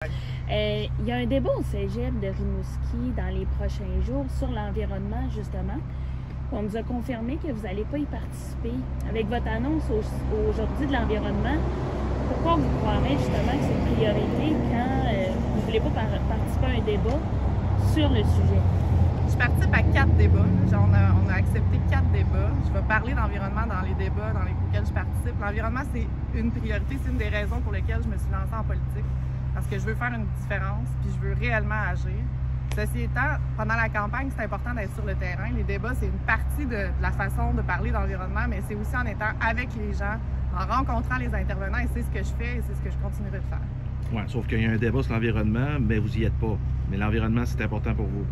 Il y a un débat au cégep de Rimouski dans les prochains jours sur l'environnement, justement. On nous a confirmé que vous n'allez pas y participer. Avec votre annonce aujourd'hui de l'environnement, pourquoi vous croirez justement que c'est une priorité quand vous ne voulez pas participer à un débat sur le sujet? Je participe à 4 débats. On a accepté 4 débats. Je vais parler d'environnement dans les débats dans lesquels je participe. L'environnement, c'est une priorité. C'est une des raisons pour lesquelles je me suis lancée en politique. Parce que je veux faire une différence, puis je veux réellement agir. Ceci étant, pendant la campagne, c'est important d'être sur le terrain. Les débats, c'est une partie de la façon de parler d'environnement, mais c'est aussi en étant avec les gens, en rencontrant les intervenants, et c'est ce que je fais et c'est ce que je continuerai de faire. Oui, sauf qu'il y a un débat sur l'environnement, mais vous n'y êtes pas. Mais l'environnement, c'est important pour vous.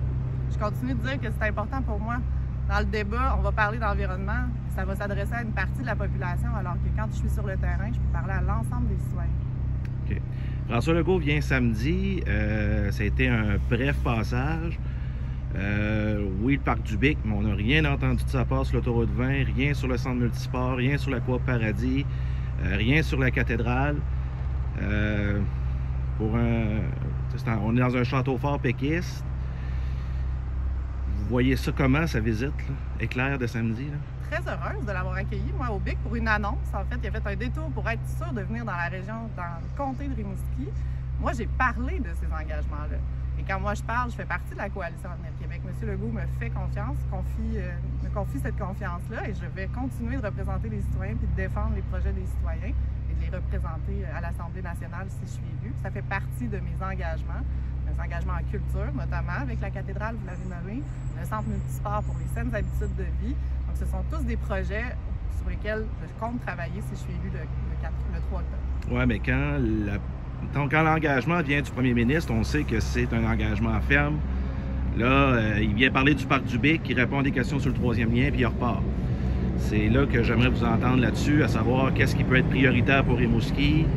Je continue de dire que c'est important pour moi. Dans le débat, on va parler d'environnement. Ça va s'adresser à une partie de la population, alors que quand je suis sur le terrain, je peux parler à l'ensemble des citoyens. OK. François Legault vient samedi. Ça a été un bref passage. Oui, le parc du Bic, mais on n'a rien entendu de sa part sur l'autoroute 20, rien sur le centre multisport, rien sur la Coop Paradis, rien sur la cathédrale. On est dans un château fort péquiste. Vous voyez ça comment, sa visite, là? Éclair de samedi? Là? Très heureuse de l'avoir accueilli, moi, au BIC, pour une annonce. En fait, il a fait un détour pour être sûr de venir dans la région, dans le comté de Rimouski. Moi, j'ai parlé de ces engagements-là. Et quand moi je parle, je fais partie de la coalition Avenir Québec. M. Legault me fait confiance, me confie cette confiance-là, et je vais continuer de représenter les citoyens puis de défendre les projets des citoyens et de les représenter à l'Assemblée nationale si je suis élue. Ça fait partie de mes engagements en culture, notamment avec la cathédrale, vous l'avez nommé, le centre multisport pour les saines habitudes de vie. Donc, ce sont tous des projets sur lesquels je compte travailler si je suis élue le 3 octobre. Oui, mais quand l'engagement vient du premier ministre, on sait que c'est un engagement ferme. Là, il vient parler du parc du Bic, il répond à des questions sur le 3e lien, puis il repart. C'est là que j'aimerais vous entendre là-dessus, à savoir qu'est-ce qui peut être prioritaire pour Rimouski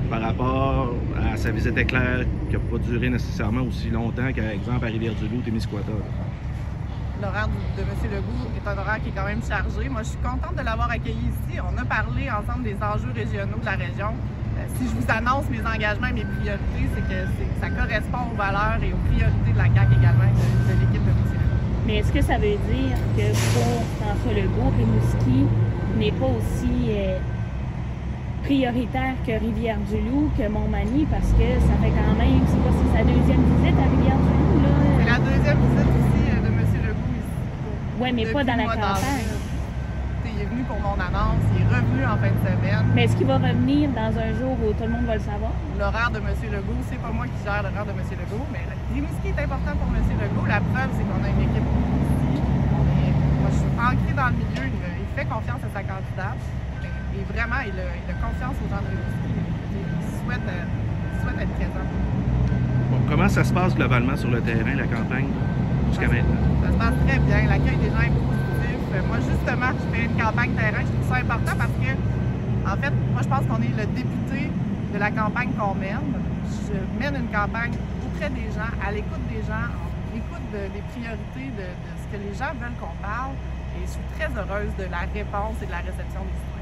par rapport à sa visite éclair qui n'a pas duré nécessairement aussi longtemps qu'à exemple à Rivière-du-Loup, Témiscouata. L'horaire de M. Legault est un horaire qui est quand même chargé. Moi, je suis contente de l'avoir accueilli ici. On a parlé ensemble des enjeux régionaux de la région. Si je vous annonce mes engagements et mes priorités, c'est que ça correspond aux valeurs et aux priorités de la CAQ également, de l'équipe de M. Legault. Mais est-ce que ça veut dire que pour François Legault, Rimouski n'est pas aussi prioritaire que Rivière-du-Loup, que Montmagny, parce que ça fait quand même, c'est quoi, c'est sa 2e visite à Rivière-du-Loup, là? C'est la 2e visite aussi de M. Legault ici. Oui, mais pas dans la campagne. Il est venu pour mon annonce, il est revenu en fin de semaine. Mais est-ce qu'il va revenir dans un jour où tout le monde va le savoir? L'horaire de M. Legault, c'est pas moi qui gère l'horaire de M. Legault, mais Rimouski est important pour M. Legault. La preuve, c'est qu'on a une équipe ici. Moi, je suis ancrée dans le milieu, il fait confiance à sa candidate. Et vraiment, il a confiance aux gens de Rimouski. Il souhaite être présent. Bon, comment ça se passe globalement sur le terrain, la campagne, jusqu'à maintenant? Ça se passe très bien. L'accueil des gens est positif. Moi, justement, je fais une campagne terrain. Je trouve ça important parce que, en fait, moi, je pense qu'on est le député de la campagne qu'on mène. Je mène une campagne auprès des gens, à l'écoute des gens, à l'écoute des priorités de ce que les gens veulent qu'on parle. Et je suis très heureuse de la réponse et de la réception des citoyens.